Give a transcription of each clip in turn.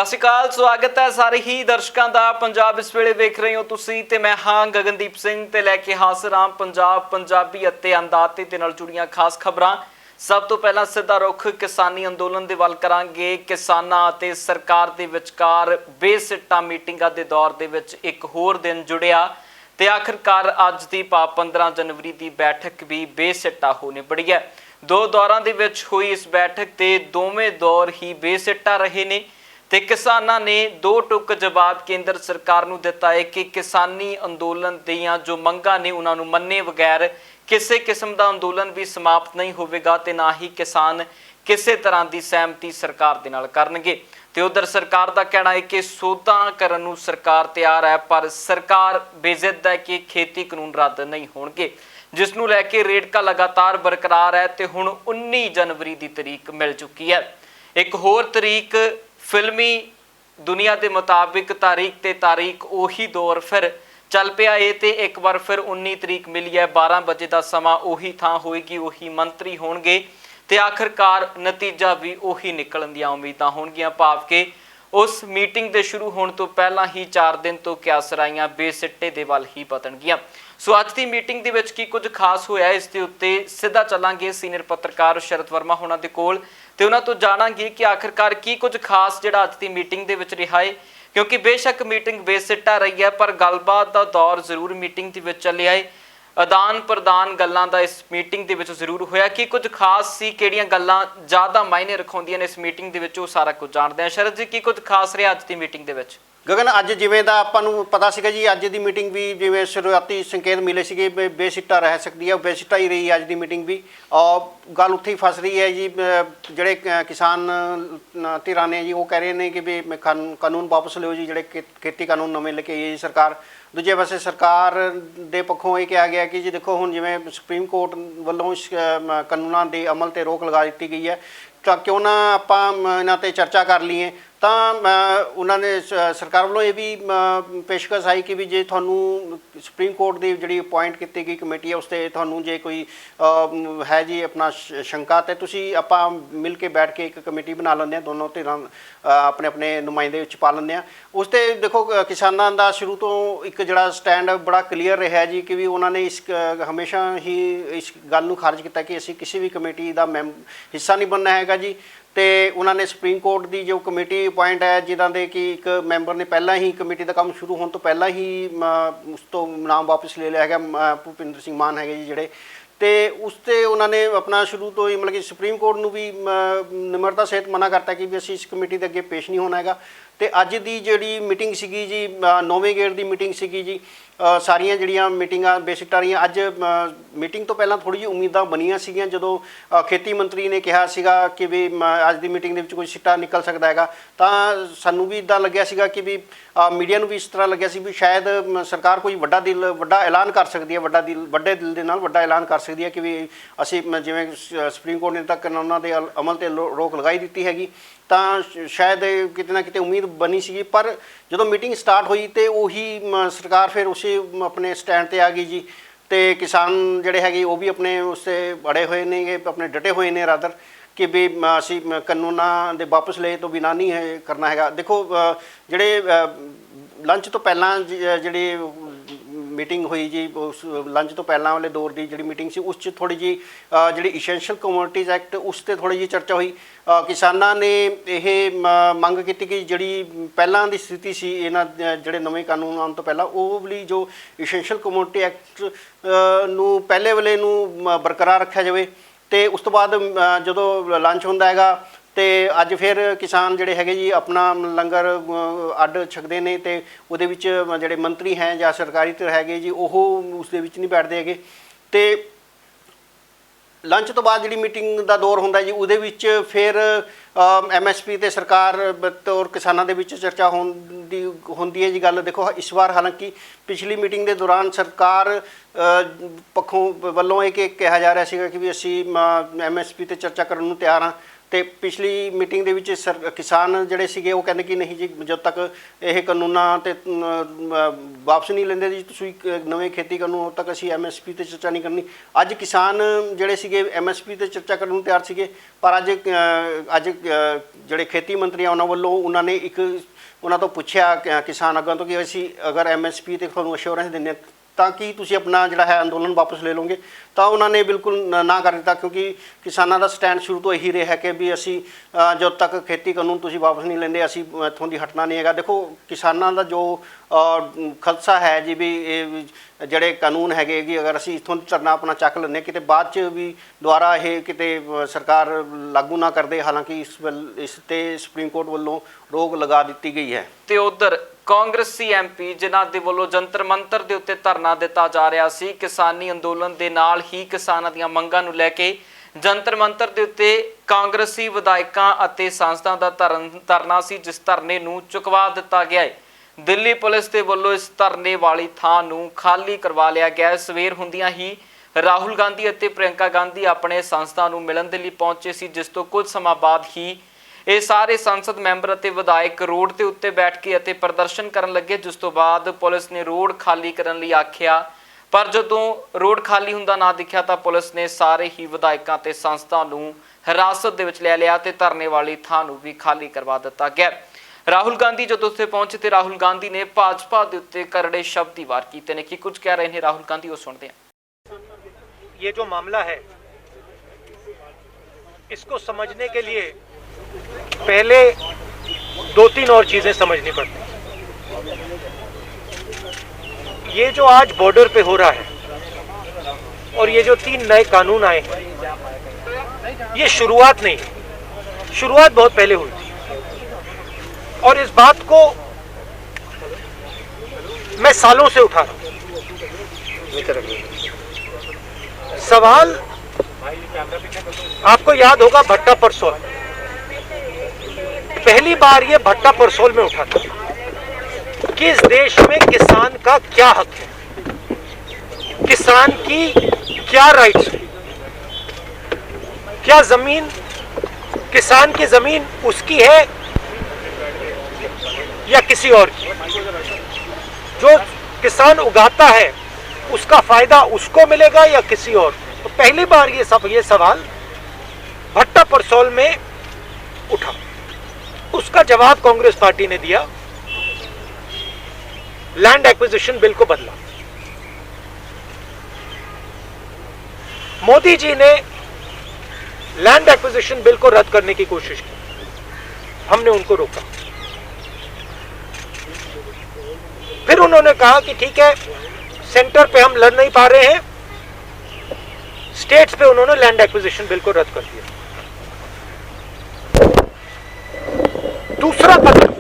सत श्री अकाल, स्वागत है सारे ही दर्शकों का। पंजाब इस वेले वेख रहे हो तुसी ते मैं हाँ गगनदीप सिंह ते लैके हाजिर हाँ पंजाब पंजाबी अते अंदाते दे नाल जुड़ियां खास खबरां। सब तो पहला सीधा रुख किसानी अंदोलन दे वल करांगे। किसानां अते सरकार दे विचकार बेसिट्टा मीटिंगां दे दौर दे विच एक होर दिन जुड़िया ते आखिरकार अज दी 15 जनवरी की बैठक भी बेसिट्टा हो निबड़ी है। दो दौरां दे विच हुई इस बैठक ते दोवें दौर ही बेसिट्टा रहे ने ते किसानां ने दो टुक जवाब केंद्र सरकार नूं दिता है कि किसानी अंदोलन दीआं जो मंगां ने उन्हां नूं मन्ने बगैर किसी किस्म का अंदोलन भी समाप्त नहीं होवेगा ते ना ही किसान किसी तरह की सहमति सरकार दे नाल करनगे। ते उधर सरकार का कहना है कि सौदा करन नूं सरकार तैयार है, पर सरकार बेजिद है कि खेती कानून रद्द नहीं होणगे, जिसनूं लैके रेड़का लगातार बरकरार है। ते हुण 19 जनवरी की तरीक मिल चुकी है। एक होर तरीक फिल्मी दुनिया के मुताबिक तारीख उही दौर फिर चल पिया है ते एक बार फिर 19 तरीक मिली है। 12 बजे का समा उही थां होएगी, उही मंत्री होणगे ते आखिरकार नतीजा भी उही निकलण दी उम्मीदां होणगियां। भाव के उस मीटिंग के शुरू होने तो पहला ही 4 दिन तो क्यासराइयां बेसिट्टे दे वल ही बदलणगियां। सो अज की मीटिंग दे विच की कुछ खास होया, इस दे उत्ते सीधा चलांगे सीनियर पत्रकार शरद वर्मा होना दे कोल ते उन्हां तो जाणांगे कि आखिरकार की कुछ खास जिहड़ा अज की मीटिंग दे विच रिहा है। क्योंकि बेशक मीटिंग बेसिट्टा रही है, पर गलबात का दौर जरूर मीटिंग दे विच चलिया है। आदान प्रदान गल्लां दा इस मीटिंग दे विच जरूर होया कि कुछ खास सी, किहड़ियां गल्लां ज़्यादा मायने रखाउंदियां ने इस मीटिंग दे विच, वो सारा कुछ जानते हैं। शरद जी, की कुछ खास रहा अज की मीटिंग दे विच? गगन, अज जिवें दा आपां नूं पता सीगा जी, अज की मीटिंग भी जिवें शुरुआती संकेत मिले सीगे बेसिट्टा रह सकती है, बेसिट्टा ही रही अज की मीटिंग भी। और गल उत्थे ही फस रही है जी, जिहड़े किसान धिरां ने जी वो कह रहे हैं कि भी कानून वापस लो जी, जिहड़े खेती कानून नवें लेके आई है जी सरकार। दूजे पासे सरकार दे पक्षों ये कहा गया कि जी देखो हुण जिवें सुप्रीम कोर्ट वालों कानूनां दे अमल ते रोक लगा दी गई है, ਤਾਂ क्यों ना ਆਪਾਂ ਇਹਨਾਂ 'ਤੇ चर्चा कर लीए। ਤਾਂ उन्होंने सरकार वालों ये भी पेशकश आई कि भी जे थानू सुप्रीम कोर्ट की जी अपॉइंट की गई कमेटी है, उससे थानू जे कोई है जी अपना शंका, तो तुसी आपां मिल के बैठ के एक कमेटी बना लेंगे, दोनों धिरां अपने अपने नुमाइंदे पा लेंगे। उसते देखो किसानों का शुरू तो एक जड़ा स्टैंड बड़ा क्लीयर रहा है जी कि भी उन्होंने इस हमेशा ही इस गल नूं खारिज किया कि असीं किसी भी कमेटी का हिस्सा नहीं बनना हैगा जी। तो उन्होंने सुप्रीम कोर्ट की जो कमेटी अपॉइंट है जिन्हों के कि एक मैंबर ने पहला ही कमेटी का काम शुरू होने तो पहला ही उस तो नाम वापस ले लिया है, भूपिंदर सिंह मान है जी जोड़े। तो उस पर उन्होंने अपना शुरू तो ही मतलब कि सुप्रीम कोर्ट में भी निमरता सहित मना करता कि भी असी इस कमेटी के अगे पेश नहीं होना है। तो अज की जी मीटिंग सी जी 9वें गेड़ की मीटिंग सी जी, सारिया जिहड़ियां मीटिंगां बेसिट्टा रही। अज मीटिंग तो पहला थोड़ी जी उम्मीदां बनिया सीगियां जदों खेती मंत्री ने कहा सीगा कि भी अज की मीटिंग दे विच कोई सिट्टा निकल सकता है, तो सानू भी इदां लग्या सीगा कि भी मीडिया नूं भी इस तरह लग्या सी भी शायद सरकार कोई वड्डा ऐलान कर सकती है, वड्डे दिल दे नाल वड्डा ऐलान कर सकती है कि भी असीं जिवें सुप्रीम कोर्ट ने तक कानूनां दे अमल ते रोक लगाई दी हैगी, तो शायद किते ना किते उम्मीद बनी सी। पर जो मीटिंग स्टार्ट हुई तो उही सरकार फिर उसी अपने स्टैंड पर आ गई जी। तो किसान जोड़े है वो भी अपने उससे अड़े हुए ने, अपने डटे हुए ने रादर कि भी असी कानूनां दे वापस ले तो बिना नहीं है करना है। देखो जोड़े लंच तो पहला जी मीटिंग हुई जी, उस लंच तो पहला वाले दौर की जी मीटिंग सी, उस थोड़ी जी जी इसेंशियल कमोडिटीज़ एक्ट उस पर थोड़ी जी चर्चा हुई। किसानों ने यह मंग की कि जी पहला की स्थिति सी इन्हां जिहड़े नवे कानून आने तो पहला वो वाली जो इसेंशियल कमोडिटी एक्ट नूं पहले वाले नूं बरकरार रखा जाए। तो उस तो बाद जो लंच होंदा हैगा तो अज फिर किसान जोड़े है जी अपना लंगर अड्ड छकते हैं, तो वो जोड़े मंत्री हैं या सरकारी धिर है जी वो उस नहीं बैठते है। तो लंच तो बाद जी मीटिंग का दौर होंदा जी, उहदे फिर MSP तो सरकार और किसानों के चर्चा होंदी है जी। गल देखो इस बार हालांकि पिछली मीटिंग के दौरान सरकार पक्षों वालों एक कहा जा रहा है कि भी असी MSP तो चर्चा करने को तैयार हाँ, ਤੇ ਪਿਛਲੀ ਮੀਟਿੰਗ ਦੇ ਵਿੱਚ ਕਿਸਾਨ ਜਿਹੜੇ ਸੀਗੇ ਉਹ ਕਹਿੰਦੇ ਕਿ ਨਹੀਂ ਜੀ, ਜਦ ਤੱਕ ਇਹ ਕਾਨੂੰਨਾਂ ਤੇ ਵਾਪਸ ਨਹੀਂ ਲੈਂਦੇ ਜੀ ਤੁਸੀਂ ਨਵੇਂ ਖੇਤੀ ਕਾਨੂੰਨ, ਉਦੋਂ ਤੱਕ ਅਸੀਂ MSP ਤੇ ਚਰਚਾ ਨਹੀਂ ਕਰਨੀ। ਅੱਜ ਕਿਸਾਨ ਜਿਹੜੇ ਸੀਗੇ MSP ਤੇ ਚਰਚਾ ਕਰਨ ਨੂੰ ਤਿਆਰ ਸੀਗੇ, ਪਰ ਅੱਜ ਜਿਹੜੇ ਖੇਤੀ ਮੰਤਰੀ ਆ ਉਹਨਾਂ ਵੱਲੋਂ ਉਹਨਾਂ ਤੋਂ ਪੁੱਛਿਆ ਕਿਸਾਨ ਆਗੂਆਂ ਤੋਂ ਕਿ ਅਸੀਂ ਅਗਰ MSP ਤੇ ਤੁਹਾਨੂੰ ਅਸ਼ੋਰੈਂਸ ਦਿੰਦੇ ਹਾਂ ਤਾਂ ਕਿ ਤੁਸੀਂ ਆਪਣਾ ਜਿਹੜਾ ਹੈ ਅੰਦੋਲਨ ਵਾਪਸ ਲੈ ਲਓਗੇ, ਤਾਂ ਉਹਨਾਂ ਨੇ ਬਿਲਕੁਲ ਨਾ ਕਰ ਦਿੱਤਾ, ਕਿਉਂਕਿ ਕਿਸਾਨਾਂ ਦਾ ਸਟੈਂਡ ਸ਼ੁਰੂ ਤੋਂ ਇਹੀ ਰਿਹਾ ਕਿ ਵੀ ਅਸੀਂ ਜਦੋਂ ਤੱਕ ਖੇਤੀ ਕਾਨੂੰਨ ਤੁਸੀਂ ਵਾਪਸ ਨਹੀਂ ਲੈਂਦੇ ਅਸੀਂ ਇੱਥੋਂ ਦੀ ਹਟਣਾ ਨਹੀਂ ਹੈਗਾ। ਦੇਖੋ ਕਿਸਾਨਾਂ ਦਾ ਜੋ ਖਲਸਾ ਹੈ ਜੀ ਵੀ ਇਹ ਜਿਹੜੇ ਕਾਨੂੰਨ ਹੈਗੇ ਕਿ ਅਗਰ ਅਸੀਂ ਇੱਥੋਂ ਧਰਨਾ ਆਪਣਾ ਚੱਕ ਲੈਂਦੇ ਕਿਤੇ ਬਾਅਦ 'ਚ ਵੀ ਦੁਬਾਰਾ ਇਹ ਕਿਤੇ ਸਰਕਾਰ ਲਾਗੂ ਨਾ ਕਰਦੇ, ਹਾਲਾਂਕਿ ਇਸ ਤੇ ਸੁਪਰੀਮ ਕੋਰਟ ਵੱਲੋਂ ਰੋਕ ਲਗਾ ਦਿੱਤੀ ਗਈ ਹੈ। ਤੇ ਉਧਰ ਕਾਂਗਰਸੀ MP ਜਿਨ੍ਹਾਂ ਦੇ ਵੱਲੋਂ ਜੰਤਰ ਮੰਤਰ ਦੇ ਉੱਤੇ ਧਰਨਾ ਦਿੱਤਾ ਜਾ ਰਿਹਾ ਸੀ, ਕਿਸਾਨੀ ਅੰਦੋਲਨ ਦੇ ਨਾਲ ਹੀ ਕਿਸਾਨਾਂ ਦੀਆਂ ਮੰਗਾਂ ਨੂੰ ਲੈ ਕੇ ਜੰਤਰ ਮੰਤਰ ਦੇ ਉੱਤੇ ਕਾਂਗਰਸੀ ਵਿਧਾਇਕਾਂ ਅਤੇ ਸਾਂਸਦਾਂ ਦਾ ਧਰਨਾ ਸੀ, ਜਿਸ ਧਰਨੇ ਨੂੰ ਚੁਕਵਾ ਦਿੱਤਾ ਗਿਆ ਹੈ। ਦਿੱਲੀ ਪੁਲਿਸ ਦੇ ਵੱਲੋਂ ਇਸ ਧਰਨੇ ਵਾਲੀ ਥਾਂ ਨੂੰ ਖਾਲੀ ਕਰਵਾ ਲਿਆ ਗਿਆ। ਸਵੇਰ ਹੁੰਦਿਆਂ ਹੀ ਰਾਹੁਲ ਗਾਂਧੀ ਅਤੇ ਪ੍ਰਿਯੰਕਾ ਗਾਂਧੀ ਆਪਣੇ ਸਾਂਸਦਾਂ ਨੂੰ ਮਿਲਣ ਦੇ ਲਈ ਪਹੁੰਚੇ ਸੀ, ਜਿਸ ਤੋਂ ਕੁਝ ਸਮਾਂ ਬਾਅਦ ਹੀ ਇਹ ਸਾਰੇ ਸੰਸਦ ਮੈਂਬਰ ਅਤੇ ਵਿਧਾਇਕ ਰੋਡ ਦੇ ਉੱਤੇ ਬੈਠ ਕੇ ਅਤੇ ਪ੍ਰਦਰਸ਼ਨ ਕਰਨ ਲੱਗੇ, ਜਿਸ ਤੋਂ ਬਾਅਦ ਪੁਲਿਸ ਨੇ ਰੋਡ ਖਾਲੀ ਕਰਨ ਲਈ ਆਖਿਆ, ਪਰ ਜਦੋਂ ਰੋਡ ਖਾਲੀ ਹੁੰਦਾ ਨਾ ਦਿਖਿਆ ਤਾਂ ਪੁਲਿਸ ਨੇ ਸਾਰੇ ਹੀ ਵਿਧਾਇਕਾਂ ਤੇ ਸੰਸਦਾਂ ਨੂੰ ਹਿਰਾਸਤ ਦੇ ਵਿੱਚ ਲੈ ਲਿਆ ਤੇ ਧਰਨੇ ਵਾਲੀ ਥਾਂ ਨੂੰ ਵੀ ਖਾਲੀ ਕਰਵਾ ਦਿੱਤਾ ਗਿਆ। ਰਾਹੁਲ ਗਾਂਧੀ ਜਦੋਂ ਉੱਥੇ ਪਹੁੰਚੇ ਤੇ ਰਾਹੁਲ ਗਾਂਧੀ ਨੇ ਭਾਜਪਾ ਦੇ ਉੱਤੇ ਕਰੜੇ ਸ਼ਬਦ ਹੀ ਵਾਰ ਕੀਤੇ ਨੇ। ਕੀ ਕੁਝ ਕਹਿ ਰਹੇ ਨੇ ਰਾਹੁਲ ਗਾਂਧੀ, ਉਹ ਸੁਣਦੇ हैं। ये जो मामला है इसको समझने के लिए पहले 2-3 और चीजें समझनी पड़ती। ये जो आज बॉर्डर पे हो रहा है और ये जो 3 नए कानून आए हैं, ये शुरुआत नहीं है, शुरुआत बहुत पहले हुई थी और इस बात को मैं सालों से उठा रहा हूं। सवाल आपको याद होगा भट्टा परसोल, पहली बार ये भट्टा परसोल में उठा था कि इस देश में किसान का क्या हक है, किसान की क्या राइट्स है, क्या जमीन किसान की जमीन उसकी है या किसी और की, जो किसान उगाता है उसका फायदा उसको मिलेगा या किसी और। तो पहली बार ये सवाल भट्टा परसोल में उठा। उसका जवाब कांग्रेस पार्टी ने दिया, लैंड एक्विजिशन बिल को बदला। मोदी जी ने लैंड एक्विजिशन बिल को रद्द करने की कोशिश की, हमने उनको रोका। फिर उन्होंने कहा कि ठीक है, सेंटर पे हम लड़ नहीं पा रहे हैं, स्टेट्स पे उन्होंने लैंड एक्विजिशन बिल को रद्द कर दिया। दूसरा कदम,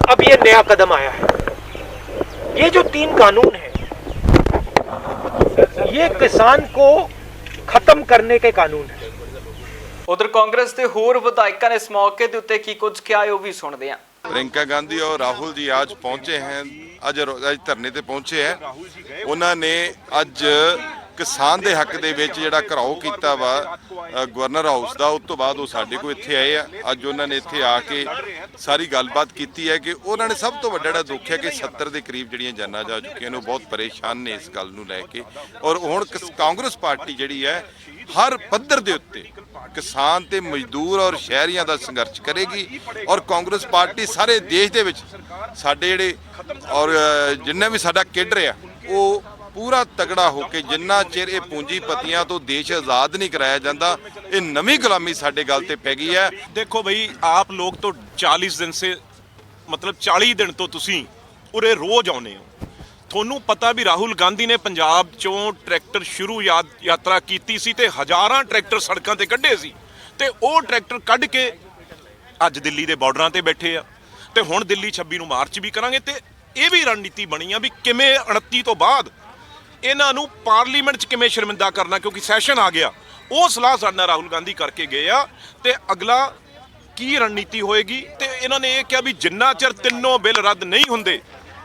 अब ये नया कदम आया है, ये जो 3 कानून है ये किसान को खत्म करने के कानून है। ਉਧਰ ਕਾਂਗਰਸ ਦੇ ਹੋਰ ਵਿਧਾਇਕਾਂ ਨੇ ਇਸ ਮੌਕੇ ਦੇ ਉੱਤੇ ਕੀ ਕੁਝ ਕਿਹਾ ਉਹ ਵੀ ਸੁਣਦੇ ਹਾਂ। प्रियंका गांधी और राहुल जी आज पहुंचे हैं, ਅੱਜ ਧਰਨੇ ਤੇ ਪਹੁੰਚੇ ਹੈ। ਉਹਨਾਂ ਨੇ ਅੱਜ ਕਿਸਾਨ ਦੇ ਹੱਕ ਦੇ ਵਿੱਚ ਜਿਹੜਾ ਘਰਾਓ ਕੀਤਾ ਵਾ ਗਵਰਨਰ ਹਾਊਸ ਦਾ, ਉਸ ਤੋਂ ਬਾਅਦ ਉਹ ਸਾਡੇ ਕੋਲ ਇੱਥੇ ਆਏ ਆ। ਅੱਜ ਉਹਨਾਂ ਨੇ ਇੱਥੇ ਆ ਕੇ ਸਾਰੀ ਗੱਲਬਾਤ ਕੀਤੀ ਹੈ ਕਿ ਉਹਨਾਂ ਨੇ ਸਭ ਤੋਂ ਵੱਡਾ ਜਿਹੜਾ ਦੁੱਖ ਹੈ ਕਿ 70 ਦੇ ਕਰੀਬ ਜਿਹੜੀਆਂ ਜਾਨਾਂ ਜਾ ਚੁੱਕੀਆਂ ਨੇ, ਉਹ ਬਹੁਤ ਪਰੇਸ਼ਾਨ ਨੇ ਇਸ ਗੱਲ ਨੂੰ ਲੈ ਕੇ। ਔਰ ਹੁਣ ਕਾਂਗਰਸ ਪਾਰਟੀ ਜਿਹੜੀ ਹੈ ਹਰ ਪੱਧਰ ਦੇ ਉੱਤੇ ਕਿਸਾਨ ਤੇ ਮਜ਼ਦੂਰ ਔਰ ਸ਼ਹਿਰੀਆਂ ਦਾ ਸੰਘਰਸ਼ ਕਰੇਗੀ। ਔਰ ਕਾਂਗਰਸ ਪਾਰਟੀ ਸਾਰੇ ਦੇਸ਼ ਦੇ ਵਿੱਚ ਸਾਡੇ ਜਿਹੜੇ ਔਰ ਜਿੰਨਾ ਵੀ ਸਾਡਾ ਕੇਡਰ ਆ ਉਹ ਪੂਰਾ ਤਗੜਾ ਹੋ ਕੇ, ਜਿੰਨਾ ਚਿਰ ਇਹ ਪੂੰਜੀਪਤੀਆਂ ਤੋਂ ਦੇਸ਼ ਆਜ਼ਾਦ ਨਹੀਂ ਕਰਾਇਆ ਜਾਂਦਾ, ਇਹ ਨਵੀਂ ਗੁਲਾਮੀ ਸਾਡੇ ਗੱਲ ਤੇ ਪੈ ਗਈ ਹੈ। देखो भाई, आप लोग तो 40 दिन से मतलब 40 दिन तो ਤੁਸੀਂ ਉਰੇ ਰੋਜ਼ ਆਉਨੇ ਹੋ। ਤੁਹਾਨੂੰ ਪਤਾ ਵੀ ਰਾਹੁਲ ਗਾਂਧੀ ਨੇ ਪੰਜਾਬ ਚੋਂ ਟਰੈਕਟਰ ਸ਼ੁਰੂ ਯਾਤਰਾ ਕੀਤੀ ਸੀ ਤੇ ਹਜ਼ਾਰਾਂ ਟਰੈਕਟਰ ਸੜਕਾਂ ਤੇ ਕੱਢੇ ਸੀ, ਤੇ ਉਹ ਟਰੈਕਟਰ ਕੱਢ ਕੇ ਅੱਜ ਦਿੱਲੀ ਦੇ ਬਾਰਡਰਾਂ ਤੇ ਬੈਠੇ ਆ। ਤੇ ਹੁਣ ਦਿੱਲੀ 26 ਨੂੰ ਮਾਰਚ ਵੀ ਕਰਾਂਗੇ। ਤੇ ਇਹ ਵੀ ਰਣਨੀਤੀ ਬਣੀ ਆ ਵੀ ਕਿਵੇਂ 29 ਤੋਂ ਬਾਅਦ ਇਹਨਾਂ ਨੂੰ ਪਾਰਲੀਮੈਂਟ 'ਚ ਕਿਵੇਂ ਸ਼ਰਮਿੰਦਾ ਕਰਨਾ, ਕਿਉਂਕਿ ਸੈਸ਼ਨ ਆ ਗਿਆ। ਉਹ ਸਲਾਹ ਸਾਡੇ ਨਾਲ ਰਾਹੁਲ ਗਾਂਧੀ ਕਰਕੇ ਗਏ ਆ। ਤੇ ਅਗਲਾ ਕੀ ਰਣਨੀਤੀ ਹੋਏਗੀ, ਤੇ ਇਹਨਾਂ ਨੇ ਇਹ ਕਿਹਾ ਵੀ ਜਿੰਨਾ ਚਿਰ 3 ਬਿੱਲ ਰੱਦ ਨਹੀਂ ਹੁੰਦੇ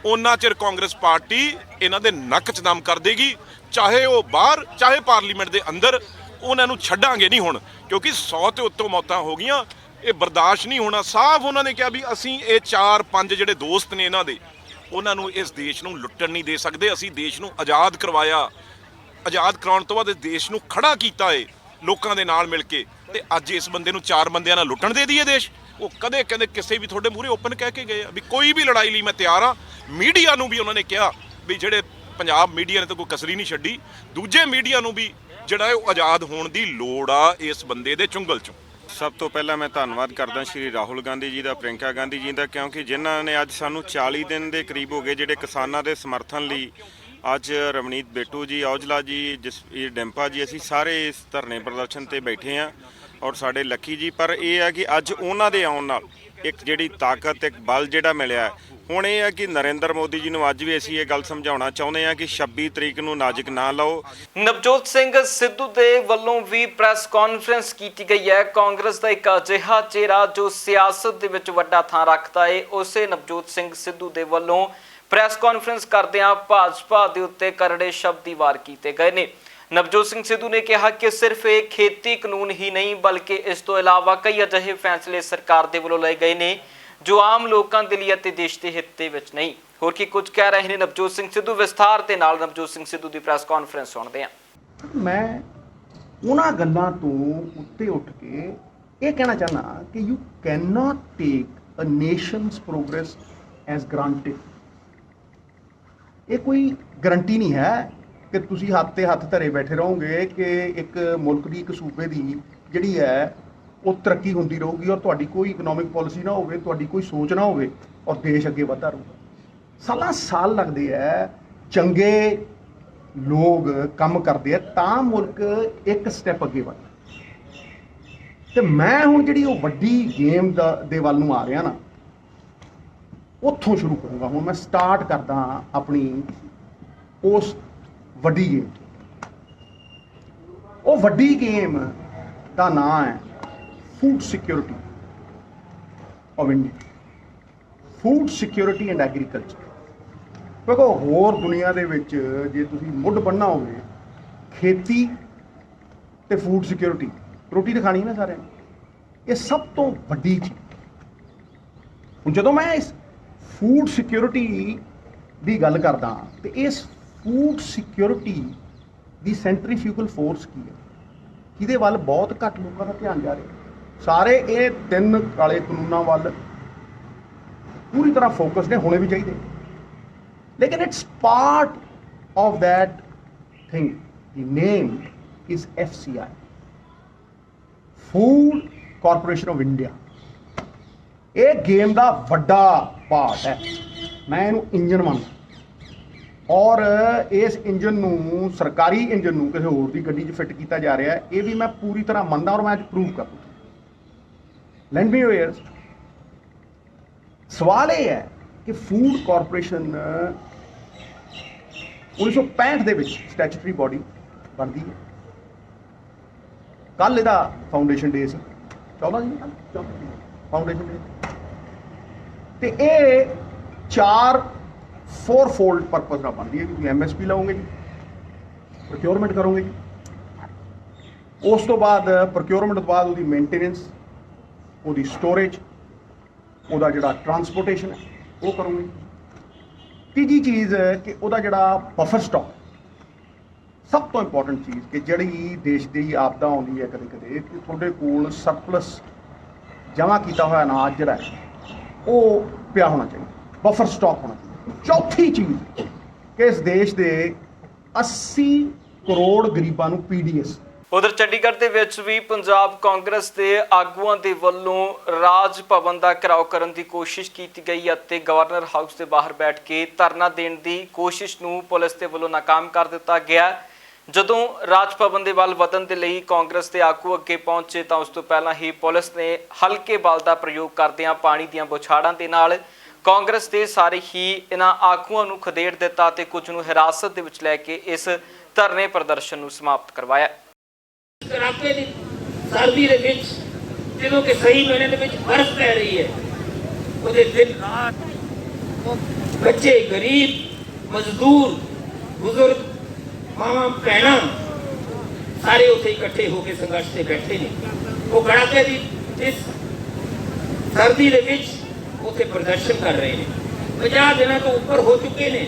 ਉਹਨਾਂ ਚਿਰ ਕਾਂਗਰਸ ਪਾਰਟੀ ਇਹਨਾਂ ਦੇ ਨੱਕ 'ਚ ਦਮ ਕਰ ਦੇਗੀ, ਚਾਹੇ ਉਹ ਬਾਹਰ ਚਾਹੇ ਪਾਰਲੀਮੈਂਟ ਦੇ ਅੰਦਰ। ਉਹਨਾਂ ਨੂੰ ਛੱਡਾਂਗੇ ਨਹੀਂ ਹੁਣ, ਕਿਉਂਕਿ 100 ਤੇ ਉੱਤੋਂ ਮੌਤਾਂ ਹੋ ਗਈਆਂ, ਇਹ ਬਰਦਾਸ਼ਤ ਨਹੀਂ ਹੋਣਾ। ਸਾਫ਼ ਉਹਨਾਂ ਨੇ ਕਿਹਾ ਵੀ ਅਸੀਂ ਇਹ 4-5 ਜਿਹੜੇ ਦੋਸਤ ਨੇ ਇਹਨਾਂ ਦੇ, ਉਹਨਾਂ ਨੂੰ ਇਸ ਦੇਸ਼ ਨੂੰ ਲੁੱਟਣ ਨਹੀਂ ਦੇ ਸਕਦੇ। ਅਸੀਂ ਦੇਸ਼ ਨੂੰ ਆਜ਼ਾਦ ਕਰਵਾਇਆ, ਆਜ਼ਾਦ ਕਰਾਉਣ ਤੋਂ ਬਾਅਦ ਇਸ ਦੇਸ਼ ਨੂੰ ਖੜਾ ਕੀਤਾ ਏ ਲੋਕਾਂ ਦੇ ਨਾਲ ਮਿਲ ਕੇ, ਤੇ ਅੱਜ ਇਸ ਬੰਦੇ ਨੂੰ 4 ਬੰਦਿਆਂ ਨਾਲ ਲੁੱਟਣ ਦੇ ਦਈਏ ਦੇਸ਼। ਉਹ ਕਦੇ ਕਹਿੰਦੇ ਕਿਸੇ ਵੀ ਤੁਹਾਡੇ ਮੂਹਰੇ ਓਪਨ ਕਹਿ ਕੇ ਗਏ ਆ ਵੀ ਕੋਈ ਵੀ ਲੜਾਈ ਲਈ ਮੈਂ ਤਿਆਰ ਆ। ਮੀਡੀਆ ਨੂੰ ਵੀ ਉਹਨਾਂ ਨੇ ਕਿਹਾ ਵੀ ਜਿਹੜੇ ਪੰਜਾਬ ਮੀਡੀਆ ਨੇ ਤਾਂ ਕੋਈ ਕਸਰੀ ਨਹੀਂ ਛੱਡੀ, ਦੂਜੇ ਮੀਡੀਆ ਨੂੰ ਵੀ ਜਿਹੜਾ ਉਹ ਆਜ਼ਾਦ ਹੋਣ ਦੀ ਲੋੜ ਆ ਇਸ ਬੰਦੇ ਦੇ ਚੁੰਗਲ 'ਚੋਂ। ਸਭ ਤੋਂ ਪਹਿਲਾਂ ਮੈਂ ਧੰਨਵਾਦ ਕਰਦਾ ਸ਼੍ਰੀ ਰਾਹੁਲ ਗਾਂਧੀ ਜੀ ਦਾ, ਪ੍ਰਿੰਕਾ ਗਾਂਧੀ ਜੀ ਦਾ, ਕਿਉਂਕਿ ਜਿਨ੍ਹਾਂ ਨੇ ਅੱਜ ਸਾਨੂੰ 40 ਦਿਨ ਦੇ ਕਰੀਬ ਹੋ ਗਏ ਜਿਹੜੇ ਕਿਸਾਨਾਂ ਦੇ ਸਮਰਥਨ ਲਈ ਅੱਜ ਰਵਨੀਤ ਬਿੱਟੂ ਜੀ, ਔਜਲਾ ਜੀ, ਜਸਵੀਰ ਡਿੰਪਾ ਜੀ, ਅਸੀਂ ਸਾਰੇ ਇਸ ਧਰਨੇ ਪ੍ਰਦਰਸ਼ਨ ਤੇ ਬੈਠੇ ਹਾਂ ਔਰ ਸਾਡੇ ਲੱਕੀ ਜੀ। ਪਰ ਇਹ ਹੈ ਕਿ ਅੱਜ ਉਹਨਾਂ ਦੇ ਆਉਣ ਨਾਲ ਇੱਕ ਜਿਹੜੀ ਤਾਕਤ, ਇੱਕ ਬਲ ਜਿਹੜਾ ਮਿਲਿਆ ਹੈ। ਹੁਣ ਇਹ ਹੈ ਕਿ ਨਰਿੰਦਰ ਮੋਦੀ ਜੀ ਨੂੰ ਅੱਜ ਵੀ ਅਸੀਂ ਇਹ ਗੱਲ ਸਮਝਾਉਣਾ ਚਾਹੁੰਦੇ ਹਾਂ ਕਿ 26 ਤਰੀਕ ਨੂੰ ਨਾਜ਼ੁਕ ਨਾ ਲਓ। ਨਵਜੋਤ ਸਿੰਘ ਸਿੱਧੂ ਦੇ ਵੱਲੋਂ ਵੀ ਪ੍ਰੈਸ ਕਾਨਫਰੰਸ ਕੀਤੀ ਗਈ ਹੈ। ਕਾਂਗਰਸ ਦਾ ਇੱਕ ਅਜਿਹਾ ਚਿਹਰਾ ਜੋ ਸਿਆਸਤ ਦੇ ਵਿੱਚ ਵੱਡਾ ਥਾਂ ਰੱਖਦਾ ਹੈ, ਉਸੇ ਨਵਜੋਤ ਸਿੰਘ ਸਿੱਧੂ ਦੇ ਵੱਲੋਂ ਪ੍ਰੈਸ ਕਾਨਫਰੰਸ ਕਰਦਿਆਂ ਭਾਜਪਾ ਦੇ ਉੱਤੇ ਕਰੜੇ ਸ਼ਬਦ ਹੀ ਵਾਰ ਕੀਤੇ ਗਏ ਨੇ। ਨਵਜੋਤ ਸਿੰਘ ਸਿੱਧੂ ਨੇ ਕਿਹਾ ਕਿ ਸਿਰਫ ਇਹ ਖੇਤੀ ਕਾਨੂੰਨ ਹੀ ਨਹੀਂ ਬਲਕਿ ਇਸ ਤੋਂ ਇਲਾਵਾ ਕਈ ਅਜਿਹੇ ਫੈਸਲੇ ਸਰਕਾਰ ਦੇ ਵੱਲੋਂ ਲਏ ਗਏ ਨੇ ਜੋ ਆਮ ਲੋਕਾਂ ਦੇ ਲਈ ਅਤੇ ਦੇਸ਼ ਦੇ ਹਿੱਤ ਦੇ ਵਿੱਚ ਨਹੀਂ। ਹੋਰ ਕੀ ਕੁਝ ਕਹਿ ਰਹੇ ਨੇ ਨਵਜੋਤ ਸਿੰਘ ਸਿੱਧੂ, ਵਿਸਥਾਰ ਦੇ ਨਾਲ ਨਵਜੋਤ ਸਿੰਘ ਸਿੱਧੂ ਦੀ ਪ੍ਰੈਸ ਕਾਨਫਰੰਸ ਸੁਣਦੇ ਹਾਂ। ਮੈਂ ਉਹਨਾਂ ਗੱਲਾਂ ਤੋਂ ਉੱਤੇ ਉੱਠ ਕੇ ਇਹ ਕਹਿਣਾ ਚਾਹੁੰਦਾ ਕਿ you can not take a nation's progress as granted. ਇਹ ਕੋਈ ਗਰੰਟੀ ਨਹੀਂ ਹੈ ਕਿ ਤੁਸੀਂ ਹੱਥ ਤੇ ਹੱਥ ਧਰੇ ਬੈਠੇ ਰਹੋਗੇ ਕਿ ਇੱਕ ਮੁਲਕ ਦੀ, ਇੱਕ ਸੂਬੇ ਦੀ ਜਿਹੜੀ ਹੈ ਉਹ ਤਰੱਕੀ ਹੁੰਦੀ ਰਹੂਗੀ ਔਰ ਤੁਹਾਡੀ ਕੋਈ ਇਕਨੋਮਿਕ ਪਾਲਿਸੀ ਨਾ ਹੋਵੇ, ਤੁਹਾਡੀ ਕੋਈ ਸੋਚ ਨਾ ਹੋਵੇ ਔਰ ਦੇਸ਼ ਅੱਗੇ ਵਧਦਾ ਰਹੂਗਾ। ਸਾਲਾਂ ਸਾਲ ਲੱਗਦੇ ਹੈ, ਚੰਗੇ ਲੋਕ ਕੰਮ ਕਰਦੇ ਆ ਤਾਂ ਮੁਲਕ ਇੱਕ ਸਟੈਪ ਅੱਗੇ ਵਧਦਾ। ਤੇ ਮੈਂ ਹੁਣ ਜਿਹੜੀ ਉਹ ਵੱਡੀ ਗੇਮ ਦੇ ਵੱਲ ਨੂੰ ਆ ਰਿਹਾ ਨਾ, ਉੱਥੋਂ ਸ਼ੁਰੂ ਕਰੂੰਗਾ। ਹੁਣ ਮੈਂ ਸਟਾਰਟ ਕਰਦਾ ਆਪਣੀ ਉਸ ਵੱਡੀ ਗੇਮ। ਉਹ ਵੱਡੀ ਗੇਮ ਦਾ ਨਾਂ ਹੈ food security of India, food security and agriculture. ਦੇਖੋ, ਹੋਰ ਦੁਨੀਆ ਦੇ ਵਿੱਚ ਜੇ ਤੁਸੀਂ ਮੁੱਢ ਬੰਨ੍ਹਣਾ ਹੋਵੇ ਖੇਤੀ ਤੇ ਫੂਡ ਸਿਕਿਉਰਿਟੀ, ਰੋਟੀ ਤਾਂ ਖਾਣੀ ਨਾ ਸਾਰਿਆਂ ਨੇ, ਇਹ ਸਭ ਤੋਂ ਵੱਡੀ ਚੀਜ਼। ਹੁਣ ਜਦੋਂ ਮੈਂ ਇਸ ਫੂਡ ਸਿਕਿਉਰਿਟੀ ਦੀ ਗੱਲ ਕਰਦਾ ਤੇ ਇਸ ਫੂਡ ਸਿਕਿਉਰਿਟੀ ਦੀ ਸੈਂਟਰੀਫਿਊਗਲ ਫੋਰਸ ਕੀ ਹੈ, ਜਿਹਦੇ ਵੱਲ ਬਹੁਤ ਘੱਟ ਲੋਕਾਂ ਦਾ ਧਿਆਨ ਜਾ ਰਿਹਾ। ਸਾਰੇ ਇਹ 3 ਕਾਲੇ ਕਾਨੂੰਨਾਂ ਵੱਲ ਪੂਰੀ ਤਰ੍ਹਾਂ ਫੋਕਸ ਨੇ, ਹੋਣੇ ਵੀ ਚਾਹੀਦੇ, ਲੇਕਿਨ it's part of that thing. The name is FCI, food corporation of India. ਇਹ ਗੇਮ ਦਾ ਵੱਡਾ ਪਾਰਟ ਹੈ। ਮੈਂ ਇਹਨੂੰ ਇੰਜਨ ਮੰਨਦਾ ਔਰ ਇਸ ਇੰਜਨ ਨੂੰ, ਸਰਕਾਰੀ ਇੰਜਨ ਨੂੰ ਕਿਸੇ ਹੋਰ ਦੀ ਗੱਡੀ 'ਚ ਫਿੱਟ ਕੀਤਾ ਜਾ ਰਿਹਾ ਹੈ, ਇਹ ਵੀ ਮੈਂ ਪੂਰੀ ਤਰ੍ਹਾਂ ਮੰਨਦਾ ਔਰ ਮੈਂ ਅੱਜ ਪ੍ਰੂਵ ਕਰ ਦੂੰ। Land me your years. ਸਵਾਲ ਇਹ ਹੈ ਕਿ ਫੂਡ ਕਾਰਪੋਰੇਸ਼ਨ 1965 ਦੇ ਵਿੱਚ ਸਟੈਚੂਟਰੀ ਬਾਡੀ ਬਣਦੀ ਹੈ। ਕੱਲ ਇਹਦਾ ਫਾਊਂਡੇਸ਼ਨ ਡੇ ਸੀ, 14 ਜੀ ਫਾਊਂਡੇਸ਼ਨ ਡੇ। ਤੇ ਇਹ 4 ਫੋਲਡ ਪਰਪਸ ਨਾਲ ਬਣਦੀ ਹੈ ਕਿ ਤੁਸੀਂ MSP ਲਾਓਗੇ ਜੀ, ਪ੍ਰੋਕਿਉਰਮੈਂਟ ਕਰੋਗੇ ਜੀ, ਉਸ ਤੋਂ ਬਾਅਦ ਪ੍ਰੋਕਿਉਰਮੈਂਟ ਤੋਂ ਬਾਅਦ ਉਹਦੀ ਮੇਨਟੇਨੈਂਸ, ਉਹਦੀ ਸਟੋਰੇਜ, ਉਹਦਾ ਜਿਹੜਾ ਟਰਾਂਸਪੋਰਟੇਸ਼ਨ ਹੈ ਉਹ ਕਰੋਗੇ। ਤੀਜੀ ਚੀਜ਼ ਕਿ ਉਹਦਾ ਜਿਹੜਾ ਬਫਰ ਸਟਾਕ, ਸਭ ਤੋਂ ਇੰਪੋਰਟੈਂਟ ਚੀਜ਼ ਕਿ ਜਿਹੜੀ ਦੇਸ਼ ਦੀ ਆਪਦਾ ਆਉਂਦੀ ਹੈ ਕਦੇ ਕਦੇ, ਕਿ ਤੁਹਾਡੇ ਕੋਲ ਸਰਪਲਸ ਜਮ੍ਹਾਂ ਕੀਤਾ ਹੋਇਆ ਅਨਾਜ ਜਿਹੜਾ ਹੈ ਉਹ ਪਿਆ ਹੋਣਾ ਚਾਹੀਦਾ, ਬਫਰ ਸਟਾਕ ਹੋਣਾ ਚਾਹੀਦਾ। ਚੌਥੀ ਚੀਜ਼ ਕਿ ਇਸ ਦੇਸ਼ ਦੇ 80 ਕਰੋੜ ਗਰੀਬਾਂ ਨੂੰ PDS। ਉਧਰ ਚੰਡੀਗੜ੍ਹ ਦੇ ਵਿੱਚ ਵੀ ਪੰਜਾਬ ਕਾਂਗਰਸ ਦੇ ਆਗੂਆਂ ਦੇ ਵੱਲੋਂ ਰਾਜ ਭਵਨ ਦਾ ਘਿਰਾਓ ਕਰਨ ਦੀ ਕੋਸ਼ਿਸ਼ ਕੀਤੀ ਗਈ ਅਤੇ ਗਵਰਨਰ ਹਾਊਸ ਦੇ ਬਾਹਰ ਬੈਠ ਕੇ ਧਰਨਾ ਦੇਣ ਦੀ ਕੋਸ਼ਿਸ਼ ਨੂੰ ਪੁਲਿਸ ਦੇ ਵੱਲੋਂ ਨਾਕਾਮ ਕਰ ਦਿੱਤਾ ਗਿਆ। ਜਦੋਂ ਰਾਜ ਭਵਨ ਦੇ ਵੱਲ ਵਧਣ ਦੇ ਲਈ ਕਾਂਗਰਸ ਦੇ ਆਗੂ ਅੱਗੇ ਪਹੁੰਚੇ ਤਾਂ ਉਸ ਤੋਂ ਪਹਿਲਾਂ ਹੀ ਪੁਲਿਸ ਨੇ ਹਲਕੇ ਬਲ ਦਾ ਪ੍ਰਯੋਗ ਕਰਦਿਆਂ ਪਾਣੀ ਦੀਆਂ ਬੁਛਾੜਾਂ ਦੇ ਨਾਲ ਕਾਂਗਰਸ ਦੇ ਸਾਰੇ ਹੀ ਇਹਨਾਂ ਆਗੂਆਂ ਨੂੰ ਖਦੇੜ ਦਿੱਤਾ ਤੇ ਕੁਝ ਨੂੰ ਹਿਰਾਸਤ ਦੇ ਵਿੱਚ ਲੈ ਕੇ ਇਸ ਧਰਨੇ ਪ੍ਰਦਰਸ਼ਨ ਨੂੰ ਸਮਾਪਤ ਕਰਵਾਇਆ। ਕਰਾਕੇ ਦੀ ਸਰਦੀ ਦੇ ਵਿੱਚ ਜਦੋਂ ਕਿ ਸਹੀ ਮਹੀਨੇ ਦੇ ਵਿੱਚ ਬਰਫ਼ ਪੈ ਰਹੀ ਹੈ, ਉਹਦੇ ਦਿਨ ਰਾਤ ਬੱਚੇ, ਗਰੀਬ, ਮਜ਼ਦੂਰ, ਬਜ਼ੁਰਗ, ਮਾਵਾਂ, ਭੈਣਾਂ ਸਾਰੇ ਉੱਥੇ ਇਕੱਠੇ ਹੋ ਕੇ ਸੰਘਰਸ਼ ਤੇ ਬੈਠੇ ਨੇ। ਉਹ ਕੜਾਕੇ ਦੀ ਇਸ ਸਰਦੀ ਦੇ ਵਿੱਚ ਉੱਥੇ ਪ੍ਰਦਰਸ਼ਨ ਕਰ ਰਹੇ ਨੇ। 50 ਦਿਨਾਂ ਤੋਂ ਉੱਪਰ ਹੋ ਚੁੱਕੇ ਨੇ,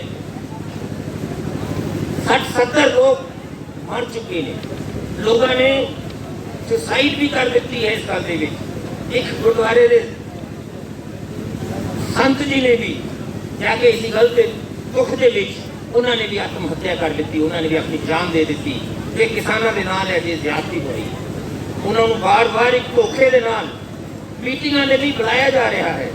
60-70 ਲੋਕ ਮਰ ਚੁੱਕੇ ਨੇ। ਲੋਕਾਂ ਨੇ ਸੁਸਾਈਡ ਵੀ ਕਰ ਦਿੱਤੀ ਹੈ ਇਸ ਗੱਲ ਦੇ ਵਿੱਚ। ਇੱਕ ਗੁਰਦੁਆਰੇ ਦੇ ਸੰਤ ਜੀ ਨੇ ਵੀ ਜਾ ਕੇ ਇसी ਗੱਲ ਦੇ ਦੁੱਖ ਦੇ ਵਿੱਚ ਉਹਨਾਂ ਨੇ ਵੀ ਆਤਮ ਹੱਤਿਆ ਕਰ ਦਿੱਤੀ, ਉਹਨਾਂ ਨੇ ਵੀ ਆਪਣੀ ਜਾਨ ਦੇ ਦਿੱਤੀ। ਤੇ ਕਿਸਾਨਾਂ ਦੇ ਨਾਲ ਹੈ ਜੇ ਜ਼ਿਆਦਤੀ ਹੋਈ, ਉਹਨਾਂ ਨੂੰ ਵਾਰ-ਵਾਰ ਇੱਕ ਧੋਖੇ ਦੇ ਨਾਲ ਮੀਟਿੰਗਾਂ ਦੇ ਲਈ ਬੁਲਾਇਆ ਜਾ ਰਿਹਾ ਹੈ।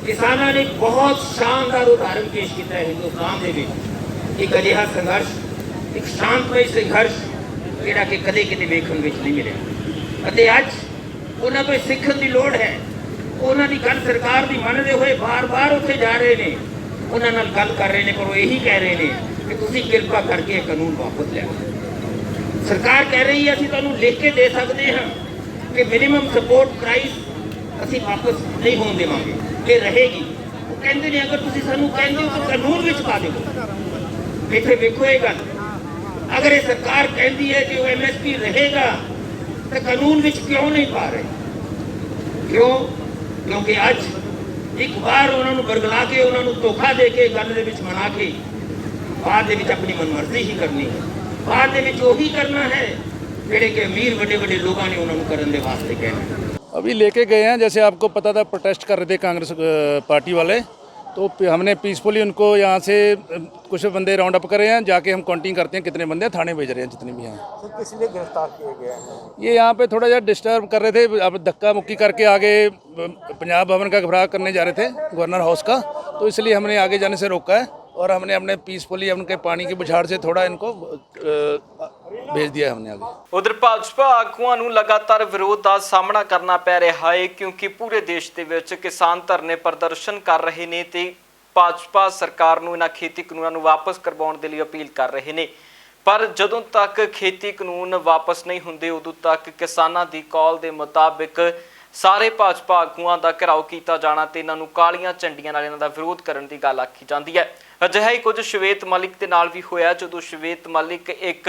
ਕਿਸਾਨਾਂ ਨੇ ਬਹੁਤ ਸ਼ਾਨਦਾਰ ਉਦਾਹਰਨ ਪੇਸ਼ ਕੀਤਾ ਹੈ ਹਿੰਦੁਸਤਾਨ ਦੇ ਵਿੱਚ। ਇੱਕ ਅਜਿਹਾ ਸੰਘਰਸ਼, ਇੱਕ ਸ਼ਾਂਤਮਈ ਸੰਘਰਸ਼ ਜਿਹੜਾ ਕਿ ਕਦੇ ਕਿਤੇ ਵੇਖਣ ਵਿੱਚ ਨਹੀਂ ਮਿਲਿਆ। ਅਤੇ ਅੱਜ ਉਹਨਾਂ ਤੋਂ ਸਿੱਖਣ ਦੀ ਲੋੜ ਹੈ। ਉਹਨਾਂ ਦੀ ਗੱਲ ਸਰਕਾਰ ਦੀ ਮੰਨਦੇ ਹੋਏ ਬਾਰ-ਬਾਰ ਉੱਥੇ ਜਾ ਰਹੇ ਨੇ, ਉਹਨਾਂ ਨਾਲ ਗੱਲ ਕਰ ਰਹੇ ਨੇ, ਪਰ ਉਹ ਇਹੀ ਕਹਿ ਰਹੇ ਨੇ ਕਿ ਤੁਸੀਂ ਕਿਰਪਾ ਕਰਕੇ ਇਹ ਕਾਨੂੰਨ ਵਾਪਸ ਲਿਆਓ। ਸਰਕਾਰ ਕਹਿ ਰਹੀ ਹੈ ਅਸੀਂ ਤੁਹਾਨੂੰ ਲਿਖ ਕੇ ਦੇ ਸਕਦੇ ਹਾਂ ਕਿ ਮਿਨੀਮਮ ਸਪੋਰਟ ਪ੍ਰਾਈਸ ਅਸੀਂ ਵਾਪਸ ਨਹੀਂ ਹੋਣ ਦੇਵਾਂਗੇ, ਇਹ ਰਹੇਗੀ। ਉਹ ਕਹਿੰਦੇ ਨੇ ਅਗਰ ਤੁਸੀਂ ਸਾਨੂੰ ਕਹਿੰਦੇ ਹੋ ਤਾਂ ਕਾਨੂੰਨ ਵਿੱਚ ਪਾ ਦਿਓ। ਇੱਥੇ ਵੇਖੋ ਇਹ ਗੱਲ, ਅਗਰ ਇਹ ਸਰਕਾਰ ਕਹਿੰਦੀ ਹੈ ਕਿ ਉਹ MSP ਰਹੇਗਾ ਤਾਂ ਕਾਨੂੰਨ ਵਿੱਚ ਕਿਉਂ ਨਹੀਂ ਪਾ ਰਹੇ? ਕਿਉਂ? ਕਿਉਂਕਿ ਅੱਜ ਇੱਕ ਵਾਰ ਉਹਨਾਂ ਨੂੰ ਬਰਗਲਾ ਕੇ, ਉਹਨਾਂ ਨੂੰ ਧੋਖਾ ਦੇ ਕੇ, ਗੱਲ ਦੇ ਵਿੱਚ ਮਨਾ ਕੇ ਬਾਅਦ ਦੇ ਵਿੱਚ ਆਪਣੀ ਮਨਮਰਜ਼ੀ ਹੀ ਕਰਨੀ ਹੈ। ਬਾਅਦ ਦੇ ਵਿੱਚ ਉਹੀ करना है ਜਿਹੜੇ ਕਿ ਅਮੀਰ ਵੱਡੇ ਵੱਡੇ ਲੋਕਾਂ ਨੇ ਉਹਨਾਂ ਨੂੰ ਕਰਨ ਦੇ ਵਾਸਤੇ ਕਹਿਣਾ। अभी लेके गए हैं, जैसे आपको पता था प्रोटेस्ट कर रहे थे कांग्रेस पार्टी वाले, तो हमने पीसफुली उनको यहाँ से कुछ बंदे राउंड अप करे हैं, जाके हम काउंटिंग करते हैं कितने बंदे थाने भेज रहे हैं जितने भी हैं। तो किस लिए गिरफ्तार किए गए हैं? ये यहाँ पे थोड़ा सा डिस्टर्ब कर रहे थे, अब धक्का मुक्की करके आगे पंजाब भवन का घबराह करने जा रहे थे, गवर्नर हाउस का, तो इसलिए हमने आगे जाने से रोका है और हमने अपने पीसफुली उनके पानी की बुछाड़ से थोड़ा इनको भेज दिया हमने आगे। ਉਧਰ ਭਾਜਪਾ ਆਗੂਆਂ ਨੂੰ ਲਗਾਤਾਰ ਵਿਰੋਧ ਦਾ ਸਾਹਮਣਾ ਕਰਨਾ ਪੈ ਰਿਹਾ ਹੈ ਕਿਉਂਕਿ ਪੂਰੇ ਦੇਸ਼ ਦੇ ਵਿੱਚ ਕਿਸਾਨ ਧਰਨੇ ਪ੍ਰਦਰਸ਼ਨ ਕਰ ਰਹੇ ਨੇ ਤੇ ਭਾਜਪਾ ਸਰਕਾਰ ਨੂੰ ਇਹਨਾਂ ਖੇਤੀ ਕਾਨੂੰਨਾਂ ਨੂੰ ਵਾਪਸ ਕਰਵਾਉਣ ਦੇ ਲਈ ਅਪੀਲ ਕਰ ਰਹੇ ਨੇ। ਪਰ ਜਦੋਂ ਤੱਕ ਖੇਤੀ ਕਾਨੂੰਨ ਵਾਪਸ ਨਹੀਂ ਹੁੰਦੇ ਉਦੋਂ ਤੱਕ ਕਿਸਾਨਾਂ ਦੀ ਕਾਲ ਦੇ ਮੁਤਾਬਿਕ ਸਾਰੇ ਭਾਜਪਾ ਆਗੂਆਂ ਦਾ ਘਿਰਾਓ ਕੀਤਾ ਜਾਣਾ ਤੇ ਇਹਨਾਂ ਨੂੰ ਕਾਲੀਆਂ ਝੰਡੀਆਂ ਨਾਲ ਇਹਨਾਂ ਦਾ ਵਿਰੋਧ ਕਰਨ ਦੀ ਗੱਲ ਆਖੀ ਜਾਂਦੀ ਹੈ। ਅਜਿਹਾ ਹੀ ਕੁਝ ਸ਼ਵੇਤ ਮਲਿਕ ਦੇ ਨਾਲ ਵੀ ਹੋਇਆ ਜਦੋਂ ਸ਼ਵੇਤ ਮਲਿਕ ਇੱਕ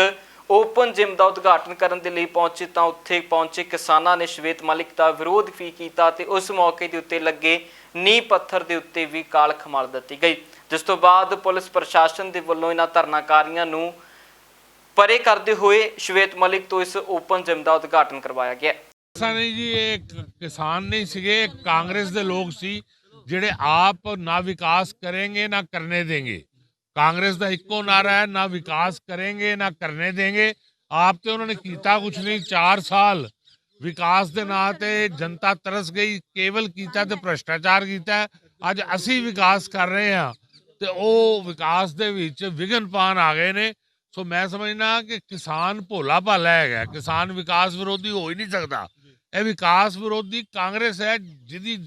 ਓਪਨ ਜਿਮ ਦਾ ਉਦਘਾਟਨ ਕਰਨ ਦੇ ਲਈ ਪਹੁੰਚੇ ਤਾਂ ਉੱਥੇ ਪਹੁੰਚੇ ਕਿਸਾਨਾਂ ਨੇ ਸ਼ਵੇਤ ਮਲਿਕ ਦਾ ਵਿਰੋਧ ਵੀ ਕੀਤਾ ਤੇ ਉਸ ਮੌਕੇ ਦੇ ਉੱਤੇ ਲੱਗੇ ਨੀਂਹ ਪੱਥਰ ਦੇ ਉੱਤੇ ਵੀ ਕਾਲ ਖਮਾਲ ਦਿੱਤੀ ਗਈ, ਜਿਸ ਤੋਂ ਬਾਅਦ ਪੁਲਿਸ ਪ੍ਰਸ਼ਾਸਨ ਦੇ ਵੱਲੋਂ ਇਹਨਾਂ ਧਰਨਾਕਾਰੀਆਂ ਨੂੰ ਪਰੇ ਕਰਦੇ ਹੋਏ ਸ਼ਵੇਤ ਮਲਿਕ ਤੋਂ ਇਸ ਓਪਨ ਜਿਮ ਦਾ ਉਦਘਾਟਨ ਕਰਵਾਇਆ ਗਿਆ। ऐसा नहीं जी, ये किसान नहीं सीगे, कांग्रेस दे लोग सी ਜਿਹੜੇ ਆਪ ਨਾ ਵਿਕਾਸ करेंगे ना करने देंगे। कांग्रेस ਦਾ ਇੱਕੋ ਨਾਰਾ ਹੈ, ਨਾ ਵਿਕਾਸ करेंगे ना करने देंगे। ਆਪ ਤੇ ਉਹਨਾਂ ਨੇ ਕੀਤਾ ਕੁਛ ਨਹੀਂ। 4 ਸਾਲ ਵਿਕਾਸ ਦੇ ਨਾਂ ਤੇ ਜਨਤਾ ਤਰਸ ਗਈ, ਕੇਵਲ ਕੀਤਾ ਤੇ ਭ੍ਰਸ਼ਟਾਚਾਰ ਕੀਤਾ। ਅੱਜ ਅਸੀਂ ਵਿਕਾਸ ਕਰ ਰਹੇ ਹਾਂ ਤੇ ਉਹ ਵਿਕਾਸ ਦੇ ਵਿੱਚ ਵਿਘਨ ਪਾਉਣ ਆ ਗਏ ਨੇ। ਸੋ ਮੈਂ ਸਮਝਣਾ ਕਿ ਕਿਸਾਨ ਭੋਲਾ ਭਾਲਾ ਹੈਗਾ, ਕਿਸਾਨ ਵਿਕਾਸ ਵਿਰੋਧੀ ਹੋ ਹੀ ਨਹੀਂ ਸਕਦਾ। ਇਹ ਵਿਕਾਸ ਵਿਰੋਧੀ ਕਾਂਗਰਸ ਹੈ ਜਿਹਦੀ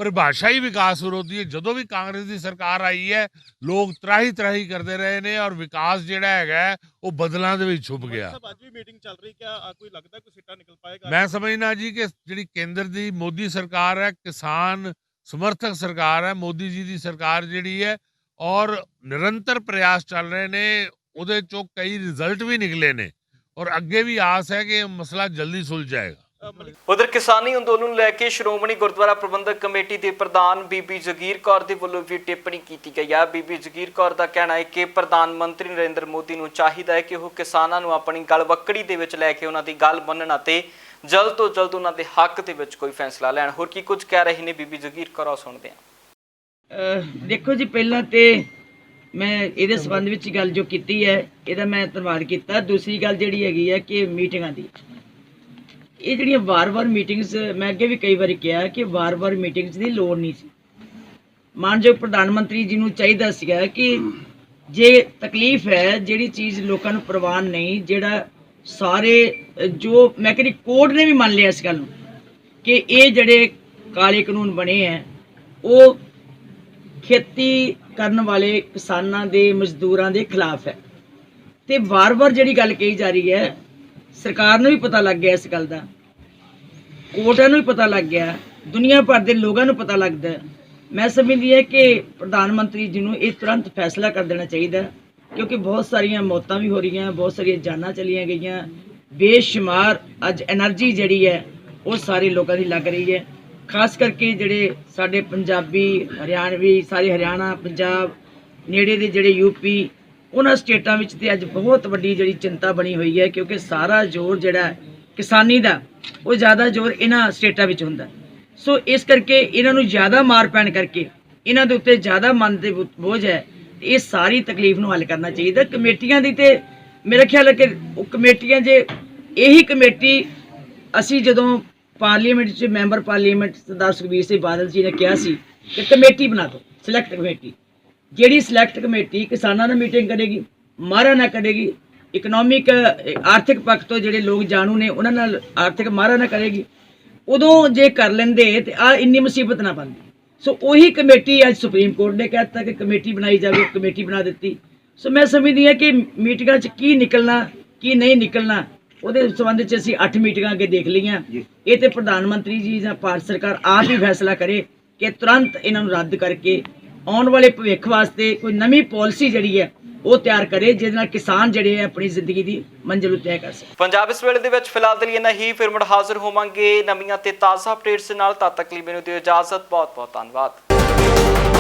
परिभाषा ही विकास विरोधी है। जो भी कांग्रेस की सरकार आई है लोग त्राही त्राही करते रहे ने और विकास जिहड़ा है वो बदलों के छुप गया। मैं समझना जी कि जिहड़ी केंद्र की मोदी सरकार है, किसान समर्थक सरकार है, मोदी जी की सरकार जिहड़ी है और निरंतर प्रयास चल रहे ने, उहदे चों कई रिजल्ट भी निकले ने और अगे भी आस है कि मसला जल्दी सुलझ जाएगा। उधर किसानी अंदोलन ਨੂੰ ਲੈ ਕੇ ਸ਼੍ਰੋਮਣੀ ਗੁਰਦੁਆਰਾ ਪ੍ਰਬੰਧਕ ਕਮੇਟੀ ਦੇ ਪ੍ਰਧਾਨ ਬੀਬੀ ਜਗੀਰ ਕੌਰ ਦੇ ਵੱਲੋਂ ਵੀ ਟਿੱਪਣੀ ਕੀਤੀ ਗਈ ਹੈ। ਬੀਬੀ ਜਗੀਰ ਕੌਰ ਦਾ ਕਹਿਣਾ ਹੈ ਕਿ ਪ੍ਰਧਾਨ ਮੰਤਰੀ ਨਰਿੰਦਰ ਮੋਦੀ ਨੂੰ ਚਾਹੀਦਾ ਹੈ ਕਿ ਉਹ ਕਿਸਾਨਾਂ ਨੂੰ ਆਪਣੀ ਗਲਵੱਕੜੀ ਦੇ ਵਿੱਚ ਲੈ ਕੇ ਉਹਨਾਂ ਦੀ ਗੱਲ ਮੰਨਣ ਅਤੇ ਜਲਦ ਤੋਂ ਜਲਦ ਉਹਨਾਂ ਦੇ ਹੱਕ ਦੇ ਵਿੱਚ ਕੋਈ ਫੈਸਲਾ ਲੈਣ। ਹੋਰ ਕੀ ਕੁਝ ਕਹਿ ਰਹੇ ਨੇ ਬੀਬੀ ਜਗੀਰ ਕੌਰ, ਸੁਣਦੇ ਹਾਂ। ਦੇਖੋ ਜੀ, ਪਹਿਲਾਂ ਤੇ ਮੈਂ ਇਹਦੇ ਸੰਬੰਧ ਵਿੱਚ ਗੱਲ ਜੋ ਕੀਤੀ ਹੈ ਇਹਦਾ ਮੈਂ ਧੰਨਵਾਦ ਕੀਤਾ। ਦੂਸਰੀ ਗੱਲ ਜਿਹੜੀ ਹੈਗੀ ਹੈ ਕਿ ਮੀਟਿੰਗਾਂ ਦੀ, ਇਹ ਜਿਹੜੀਆਂ ਵਾਰ-ਵਾਰ ਮੀਟਿੰਗਸ, ਮੈਂ ਅੱਗੇ ਵੀ ਕਈ ਵਾਰੀ ਕਿਹਾ ਕਿ ਵਾਰ-ਵਾਰ ਮੀਟਿੰਗਸ ਦੀ ਲੋੜ ਨਹੀਂ ਸੀ। ਮਾਨਯੋਗ ਪ੍ਰਧਾਨ ਮੰਤਰੀ ਜੀ ਨੂੰ ਚਾਹੀਦਾ ਸੀਗਾ ਕਿ ਜੇ ਤਕਲੀਫ ਹੈ, ਜਿਹੜੀ ਚੀਜ਼ ਲੋਕਾਂ ਨੂੰ ਪ੍ਰਵਾਨ ਨਹੀਂ, ਜਿਹੜਾ ਸਾਰੇ ਜੋ ਮੈਂ ਕਹਿੰਦੀ ਕੋਰਟ ਨੇ ਵੀ ਮੰਨ ਲਿਆ ਇਸ ਗੱਲ ਨੂੰ ਕਿ ਇਹ ਜਿਹੜੇ ਕਾਲੇ ਕਾਨੂੰਨ ਬਣੇ ਹੈ ਉਹ ਖੇਤੀ ਕਰਨ ਵਾਲੇ ਕਿਸਾਨਾਂ ਦੇ, ਮਜ਼ਦੂਰਾਂ ਦੇ ਖਿਲਾਫ ਹੈ। ਤੇ ਵਾਰ-ਵਾਰ ਜਿਹੜੀ ਗੱਲ ਕਹੀ ਜਾ ਰਹੀ ਹੈ, ਸਰਕਾਰ ਨੂੰ ਵੀ ਪਤਾ ਲੱਗ ਗਿਆ ਇਸ ਗੱਲ ਦਾ, ਕੋਰਟਾਂ ਨੂੰ ਵੀ ਪਤਾ ਲੱਗ ਗਿਆ, ਦੁਨੀਆ ਭਰ ਦੇ ਲੋਕਾਂ ਨੂੰ ਪਤਾ ਲੱਗਦਾ। ਮੈਂ ਸਮਝਦੀ ਹਾਂ ਕਿ ਪ੍ਰਧਾਨ ਮੰਤਰੀ ਜੀ ਨੂੰ ਇਹ ਤੁਰੰਤ ਫੈਸਲਾ ਕਰ ਦੇਣਾ ਚਾਹੀਦਾ ਕਿਉਂਕਿ ਬਹੁਤ ਸਾਰੀਆਂ ਮੌਤਾਂ ਵੀ ਹੋ ਰਹੀਆਂ, ਬਹੁਤ ਸਾਰੀਆਂ ਜਾਨਾਂ ਚਲੀਆਂ ਗਈਆਂ, ਬੇਸ਼ੁਮਾਰ ਅੱਜ એનર્ਜੀ ਜਿਹੜੀ ਹੈ ਉਹ ਸਾਰੇ ਲੋਕਾਂ ਦੀ ਲੱਗ ਰਹੀ ਹੈ। ਖਾਸ ਕਰਕੇ ਜਿਹੜੇ ਸਾਡੇ ਪੰਜਾਬੀ, ਹਰਿਆਣਵੀ, ਸਾਰੇ ਹਰਿਆਣਾ, ਪੰਜਾਬ, ਨੇੜੇ ਦੇ ਜਿਹੜੇ ਯੂਪੀ, ਉਹਨਾਂ ਸਟੇਟਾਂ ਵਿੱਚ ਤੇ ਅੱਜ ਬਹੁਤ ਵੱਡੀ ਜਿਹੜੀ ਚਿੰਤਾ ਬਣੀ ਹੋਈ ਹੈ, ਕਿਉਂਕਿ ਸਾਰਾ ਜ਼ੋਰ ਜਿਹੜਾ ਕਿਸਾਨੀ ਦਾ ਉਹ ਜ਼ਿਆਦਾ ਜ਼ੋਰ ਇਹਨਾਂ ਸਟੇਟਾਂ ਵਿੱਚ ਹੁੰਦਾ। ਸੋ ਇਸ ਕਰਕੇ ਇਹਨਾਂ ਨੂੰ ਜ਼ਿਆਦਾ ਮਾਰ ਪੈਣ ਕਰਕੇ ਇਹਨਾਂ ਦੇ ਉੱਤੇ ਜ਼ਿਆਦਾ ਮਨ ਦੇ ਬੋਝ ਹੈ। ਇਹ ਸਾਰੀ ਤਕਲੀਫ ਨੂੰ ਹੱਲ ਕਰਨਾ ਚਾਹੀਦਾ। ਕਮੇਟੀਆਂ ਦੀ ਤੇ ਮੇਰਾ ਖਿਆਲ ਹੈ ਕਿ ਉਹ ਕਮੇਟੀਆਂ, ਜੇ ਇਹੀ ਕਮੇਟੀ ਅਸੀਂ ਜਦੋਂ ਪਾਰਲੀਮੈਂਟ 'ਚ ਮੈਂਬਰ ਪਾਰਲੀਮੈਂਟ ਸਰਦਾਰ ਸੁਖਬੀਰ ਸਿੰਘ ਬਾਦਲ ਜੀ ਨੇ ਕਿਹਾ ਸੀ ਕਿ ਕਮੇਟੀ ਬਣਾ ਦਿਓ, ਸਿਲੈਕਟ ਕਮੇਟੀ, ਜਿਹੜੀ ਸਿਲੈਕਟ ਕਮੇਟੀ ਕਿਸਾਨਾਂ ਨਾਲ ਮੀਟਿੰਗ ਕਰੇਗੀ, ਮਾਰਾ ਨਾ ਕਰੇਗੀ, ਇਕਨੋਮਿਕ ਆਰਥਿਕ ਪੱਖ ਤੋਂ ਜਿਹੜੇ ਲੋਕ ਜਾਣੂ ਨੇ ਉਹਨਾਂ ਨਾਲ ਆਰਥਿਕ ਮਾਰਾ ਨਾ ਕਰੇਗੀ, ਉਦੋਂ ਜੇ ਕਰ ਲੈਂਦੇ ਤੇ ਆ ਇੰਨੀ ਮੁਸੀਬਤ ਨਾ ਬਣਦੀ। ਸੋ ਉਹੀ ਕਮੇਟੀ ਅੱਜ ਸੁਪਰੀਮ ਕੋਰਟ ਨੇ ਕਹਿ ਦਿੱਤਾ ਕਿ ਕਮੇਟੀ ਬਣਾਈ ਜਾਵੇ, ਕਮੇਟੀ ਬਣਾ ਦਿੱਤੀ। ਸੋ ਮੈਂ ਸਮਝਦੀ ਹਾਂ ਕਿ ਮੀਟਿੰਗਾਂ 'ਚ ਕੀ ਨਿਕਲਣਾ ਕੀ ਨਹੀਂ ਨਿਕਲਣਾ ਉਹਦੇ ਸੰਬੰਧ 'ਚ ਅਸੀਂ 8 ਮੀਟਿੰਗਾਂ ਅੱਗੇ ਦੇਖ ਲਈਆਂ। ਇਹ ਤੇ ਪ੍ਰਧਾਨ ਮੰਤਰੀ ਜੀ ਜਾਂ ਭਾਰਤ ਸਰਕਾਰ ਆਪ ਹੀ ਫੈਸਲਾ ਕਰੇ ਕਿ ਤੁਰੰਤ ਇਹਨਾਂ ਨੂੰ ਰੱਦ ਕਰਕੇ ਆਉਣ ਵਾਲੇ ਭਵਿੱਖ ਵਾਸਤੇ ਕੋਈ ਨਵੀਂ ਪਾਲਿਸੀ ਜਿਹੜੀ ਹੈ ਉਹ ਤਿਆਰ ਕਰੇ, ਜਿਹਦੇ ਨਾਲ ਕਿਸਾਨ ਜਿਹੜੇ ਆ ਆਪਣੀ ਜ਼ਿੰਦਗੀ ਦੀ ਮੰਜ਼ਿਲ ਨੂੰ ਤੈਅ ਕਰ ਸਕਣ। ਪੰਜਾਬ ਇਸ ਵੇਲੇ ਦੇ ਵਿੱਚ ਫਿਲਹਾਲ ਦੇ ਲਈ ਇੰਨਾ ਹੀ। ਫਿਰ ਮੁੜ ਹਾਜ਼ਰ ਹੋਵਾਂਗੇ ਨਵੀਆਂ ਤੇ ਤਾਜ਼ਾ ਅਪਡੇਟਸ ਨਾਲ। ਤਦ ਤੱਕ ਲਈ ਮੈਨੂੰ ਦਿਓ ਇਜਾਜ਼ਤ। ਬਹੁਤ ਬਹੁਤ ਧੰਨਵਾਦ।